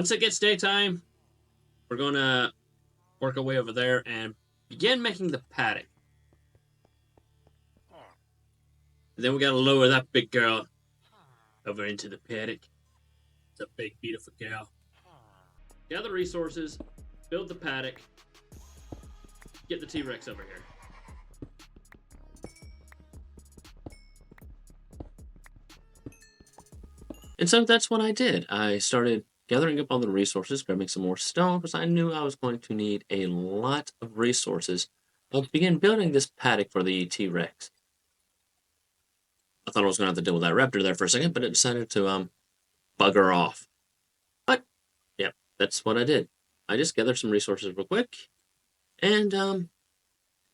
once it gets daytime, we're going to work our way over there and begin making the paddock. And then we got to lower that big girl over into the paddock. It's a big, beautiful cow. Gather resources, build the paddock, get the T-Rex over here. And so that's what I did. I started gathering up all the resources, grabbing some more stone, because I knew I was going to need a lot of resources to begin building this paddock for the T-Rex. I thought I was going to have to deal with that raptor there for a second, but it decided to bugger off. But, yeah, that's what I did. I just gathered some resources real quick, and,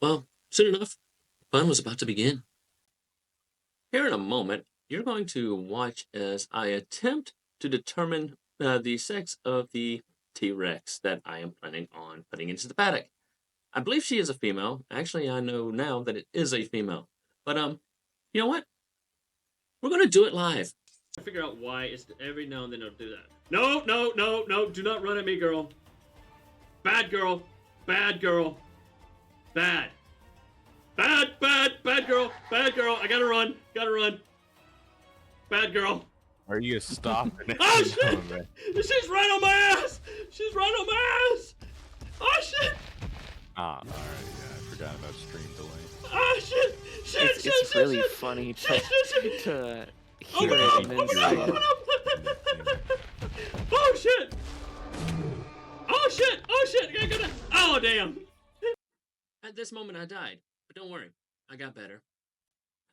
well, soon enough, fun was about to begin. Here in a moment, you're going to watch as I attempt to determine the sex of the T-Rex that I am planning on putting into the paddock. I believe she is a female. Actually, I know now that it is a female. But, you know what? We're going to do it live. I figure out why it's every now and then it'll do that. No, no, no, no. Do not run at me, girl. Bad girl. Bad girl. Bad. Bad, bad, bad girl. Bad girl. I gotta run. Gotta run. Bad girl. Are you stopping it? Oh, shit! She's right on my ass! She's right on my ass! Oh, shit! Ah, alright, yeah, I forgot about stream delay. Oh, shit! It's really funny to hear it and then say Oh, shit! Oh, shit! Oh, shit! I gotta... Oh, damn! At this moment, I died. But don't worry, I got better.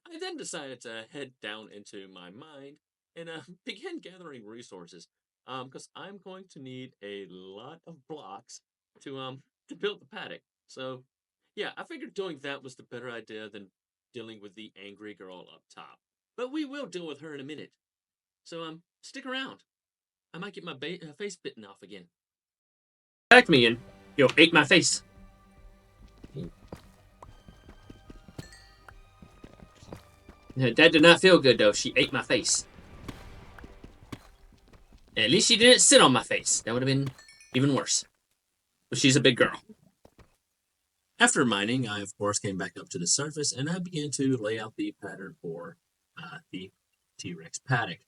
I then decided to head down into my mind and begin gathering resources. Because I'm going to need a lot of blocks to build the paddock. So, yeah, I figured doing that was the better idea than dealing with the angry girl up top. But we will deal with her in a minute. So, stick around. I might get my face bitten off again. Attacked me and, ate my face. That did not feel good, though. She ate my face. At least she didn't sit on my face. That would have been even worse. But she's a big girl. After mining, I, of course, came back up to the surface, and I began to lay out the pattern for the T-Rex paddock.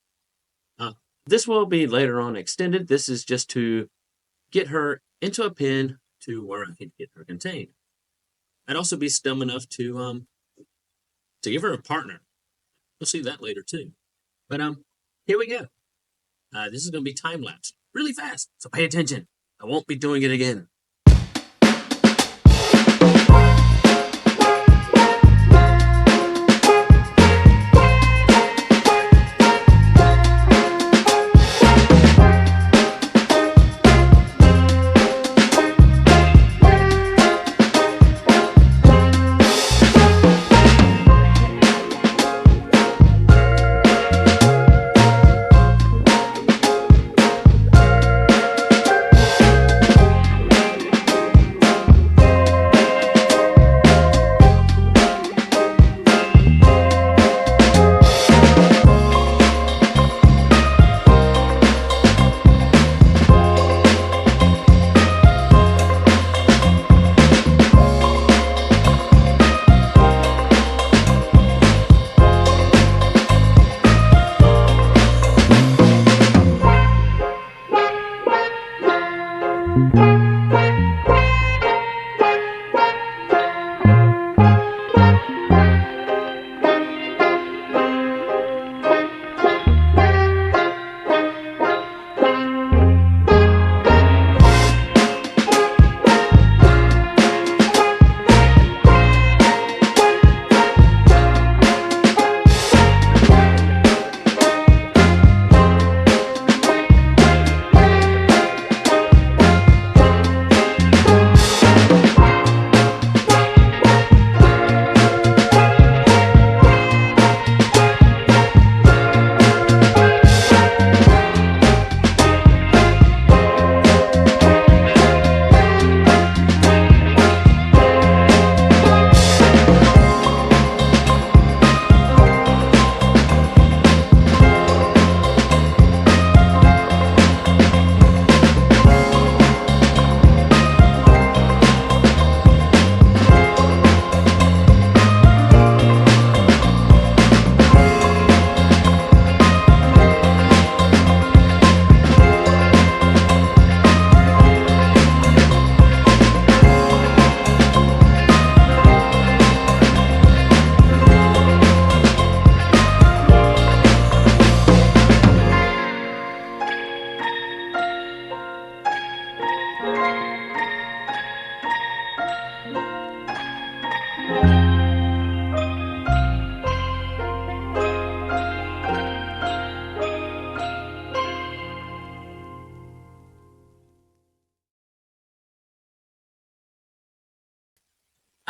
This will be later on extended. This is just to get her into a pen to where I can get her contained. I'd also be dumb enough to give her a partner. We'll see that later, too. But, here we go. This is going to be time-lapse. Really fast, so pay attention. I won't be doing it again.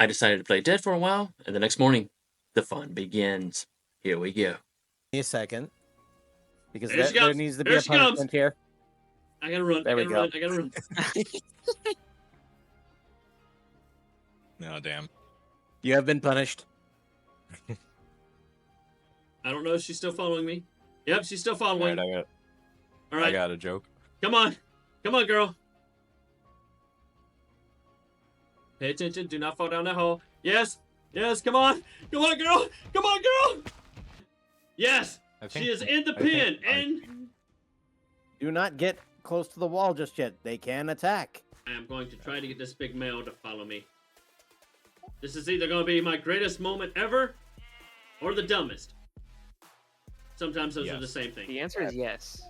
I decided to play dead for a while, and the next morning, the fun begins. Here we go. Give me a second. Because There she there comes. needs to be There a she comes. punishment here. I gotta run. There I we gotta go. run. I gotta run. No, damn. You have been punished. I don't know if she's still following me. Yep, she's still All following. right, All I right, got a joke. come on. Come on, girl. Pay attention. Do not fall down that hole. Yes. Yes, come on. Come on, girl. Come on, girl. Yes. She is in the pen. And Do not get close to the wall just yet. They can attack. I am going to try to get this big male to follow me. This is either going to be my greatest moment ever or the dumbest. Sometimes those are the same thing. The answer is yes.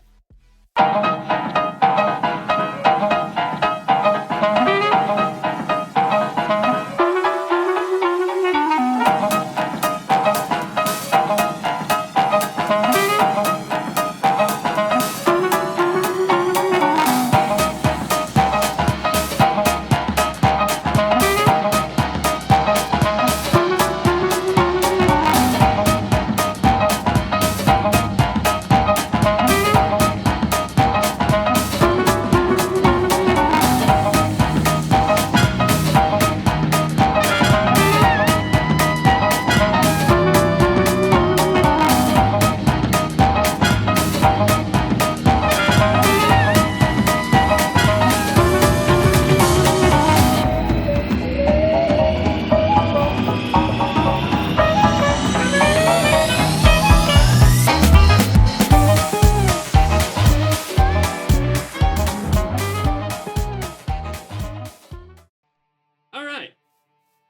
All right.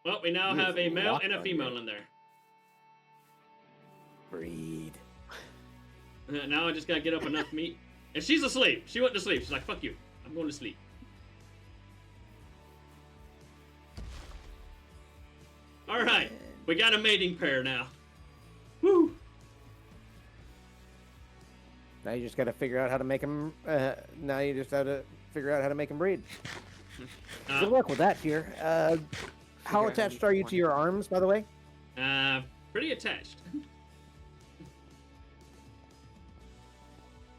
Well, we now have a male and a female in there. Breed. Now I just gotta get up enough meat. And she's asleep. She went to sleep. She's like, fuck you. I'm going to sleep. All right. We got a mating pair now. Woo. Now you just got to figure out how to make them. Now you just have to figure out how to make them breed. Good luck with that, here. How attached are you to your arms, by the way? Pretty attached.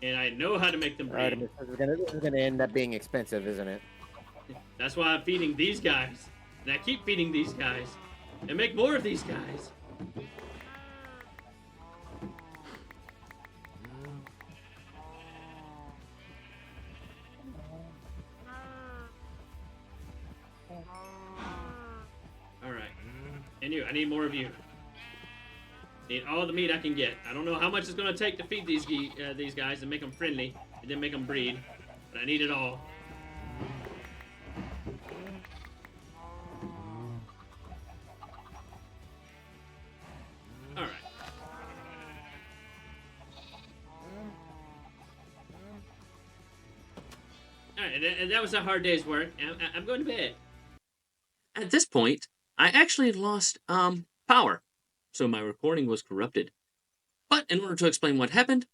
And I know how to make them All right, breed. this is gonna end up being expensive, isn't it? That's why I'm feeding these guys. And I keep feeding these guys. And make more of these guys. Alright. And you, I need more of you. Need all the meat I can get. I don't know how much it's going to take to feed these guys and make them friendly. And then make them breed. But I need it all. Alright. Alright, and that was a hard day's work. I'm going to bed. At this point, I actually lost, power. So my recording was corrupted. But in order to explain what happened,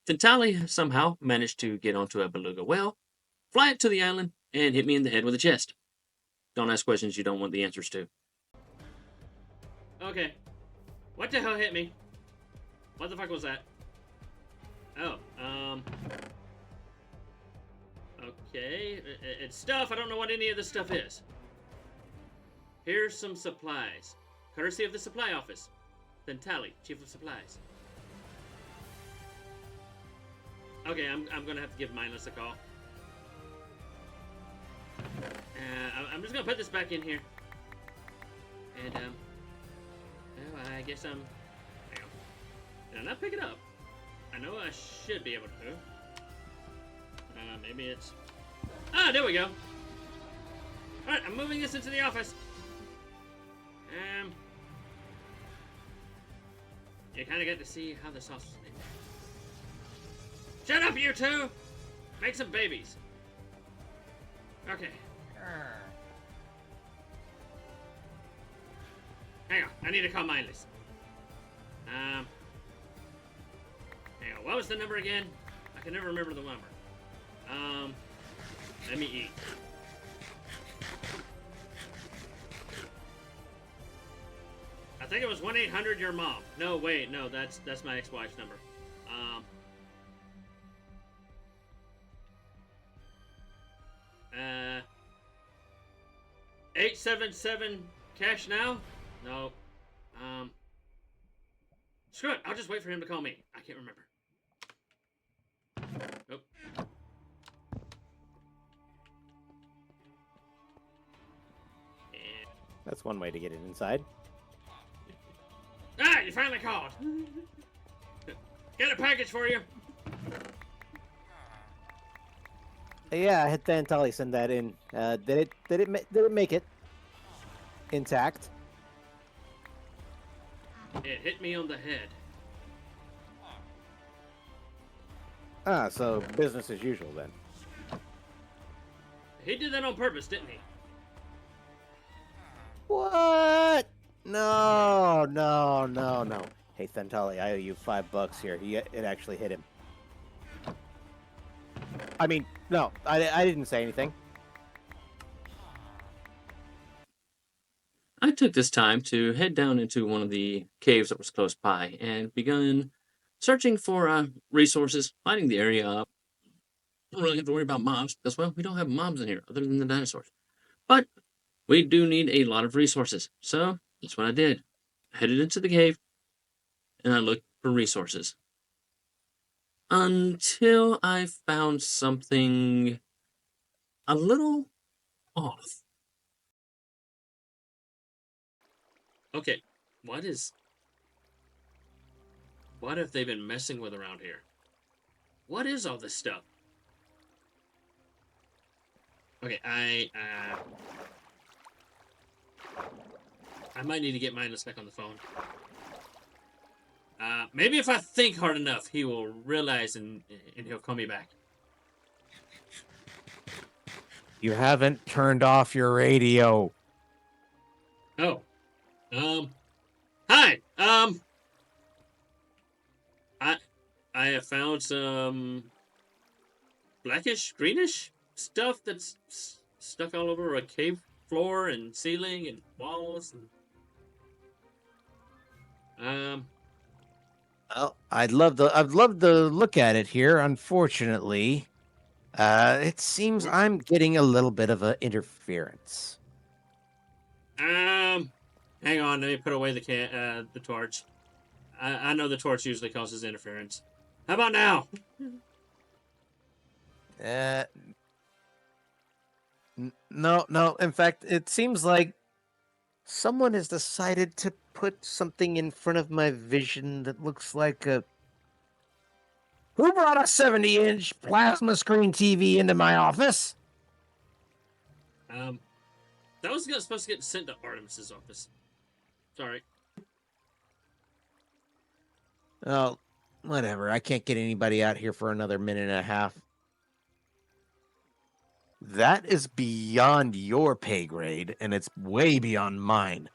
Tintali somehow managed to get onto a beluga whale, fly it to the island, and hit me in the head with a chest. Don't ask questions you don't want the answers to. Okay. What the hell hit me? What the fuck was that? Oh, okay. It's stuff. I don't know what any of this stuff is. Here's some supplies. Courtesy of the supply office. Tintali, Chief of Supplies. Okay, I'm gonna have to give Mindless a call. I'm just gonna put this back in here. And, well, I guess hang on. Did I not pick it up? I know I should be able to. Maybe it's... Ah, there we go. Alright, I'm moving this into the office. You kind of get to see how the sauce is made. Shut up, you two! Make some babies. Okay. Hang on, I need to call Mindless. Hang on, what was the number again? I can never remember the number. Let me eat. think it was 1-800 your mom. No, wait, no, that's my ex-wife's number. 877 cash now? No. Screw it. I'll just wait for him to call me. I can't remember. Nope. That's one way to get it inside. Ah, you finally called. Got a package for you. Yeah, I had Thantali send that in. Did it make it intact? It hit me on the head. Ah, so business as usual then. He did that on purpose, didn't he? What? No. Hey, Thantali, I owe you $5 here. It actually hit him. I mean, no, I didn't say anything. I took this time to head down into one of the caves that was close by and begun searching for resources, lighting the area up. Don't really have to worry about mobs because, well, we don't have mobs in here other than the dinosaurs. But we do need a lot of resources. So that's what I did. I headed into the cave and I looked for resources. Until I found something a little off. Okay, what have they been messing with around here? What is all this stuff? Okay, I might need to get Mindless back on the phone. Maybe if I think hard enough, he will realize and he'll call me back. You haven't turned off your radio. Oh. Hi. I have found some blackish, greenish stuff that's stuck all over a cave floor and ceiling and walls. And, Well, I'd love to look at it here. Unfortunately, it seems I'm getting a little bit of a interference. hang on. Let me put away the torch. I know the torch usually causes interference. How about now? No. In fact, it seems like someone has decided to put something in front of my vision that looks like a. Who brought a 70-inch plasma screen TV into my office? That was supposed to get sent to Artemis's office. Sorry. Oh, whatever. I can't get anybody out here for another minute and a half. That is beyond your pay grade, and it's way beyond mine.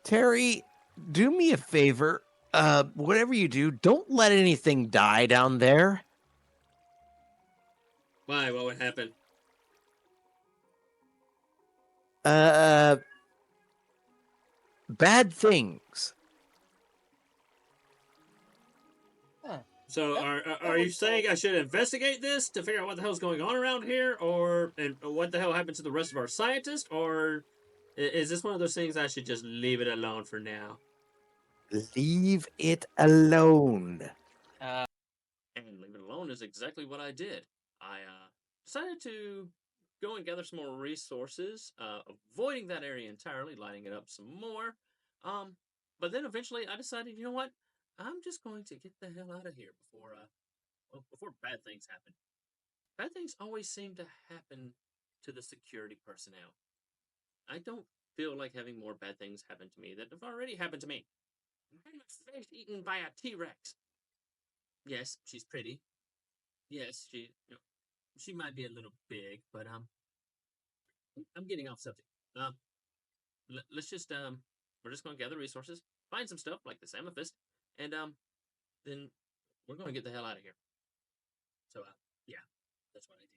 Terry, do me a favor. Whatever you do, don't let anything die down there. Why? What would happen? Bad things. So are you saying I should investigate this to figure out what the hell's going on around here, and what the hell happened to the rest of our scientists, or is this one of those things I should just leave it alone for now? Leave it alone. And leave it alone is exactly what I did. I decided to go and gather some more resources, avoiding that area entirely, lighting it up some more. But then eventually I decided, you know what? I'm just going to get the hell out of here before bad things happen. Bad things always seem to happen to the security personnel. I don't feel like having more bad things happen to me that have already happened to me. I'm fish eaten by a T-Rex. Yes, she's pretty. Yes, she might be a little big, but I'm getting off subject. Let's just we're just gonna gather resources, find some stuff like this amethyst, and then we're gonna get the hell out of here. So yeah, that's what I did.